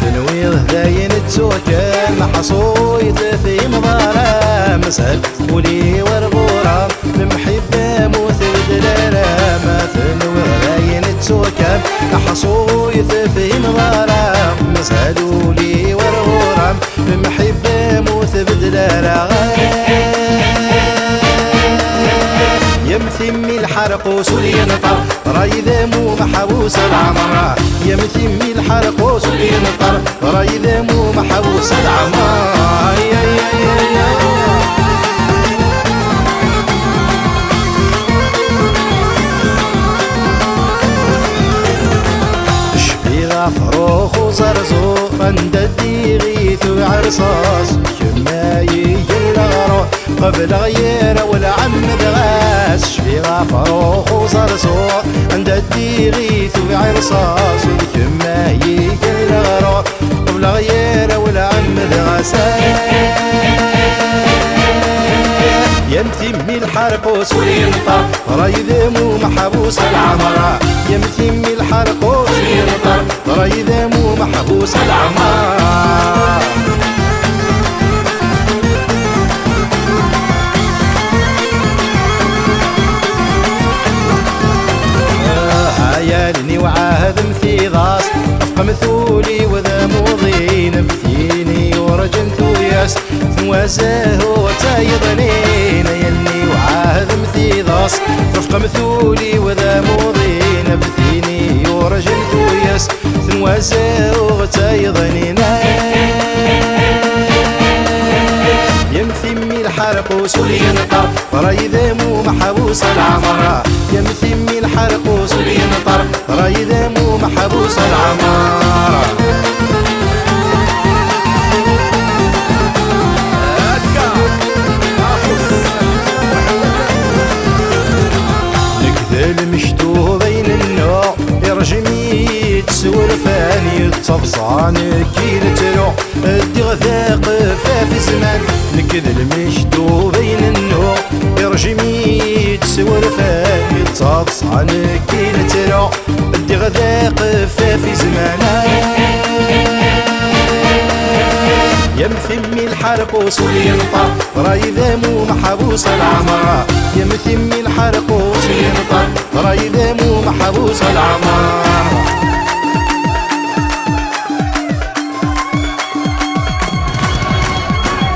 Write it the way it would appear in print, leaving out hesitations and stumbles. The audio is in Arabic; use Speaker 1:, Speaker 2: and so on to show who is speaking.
Speaker 1: ثنويض داين تسوكل محصويت في مضارة مسهل ولي ورغورة المحبة موت بدلالة ما ثنويض داين تسوكل محصويت في مضارة مسهل ولي ورغورة المحبة موت بدلالة يمثمي الحرقوس ولينطر راي ذمو محبوس العمر يمثمي الحرقوس ولينطر راي ذمو محبوس العمر شبيغة فروخ وزرزور عند الديغيث وعرصاص كما يجي الغرو قبل غيره والعم بغاس شبيغة فروخ وزرزور عند الديغيث وعرصاص كما يجي الغرو قبل غيره والعم بغاس يمثمي الحرقوس ولينطر راي ذمو محبوس العمر يمثمي الحرقوس ولينطر راي ذمو محبوس العمر هايالني وعاهد مثيضاس افق مثولي وذا موضي نفثيني ورجنت وياس ثوازاه وتايضنين يلني وعاهد مثيضاس افق مثولي وذا موضي نفثيني ورجنت وياس ثوازاه وتايضنين يمثمي الحرقوس ولينطر راي ذمو محبوس العمر يمثمي الحرقوس ولينطر راي ذمو محبوس العمر نكذل مشتوه بين النوع يرجمي تسول فاني تصفصان كيل تلو ادي غثاق في زمان نكذل مشتوه بين النوع يرجمي تسول فاني تصفصان كيل تلو ادي غثاق في زمان يمثمي الحرقوس ولينطر راي ذمو محبوس العمر يمثمي الحرقوس ولينطر راي ذمو محبوس العمر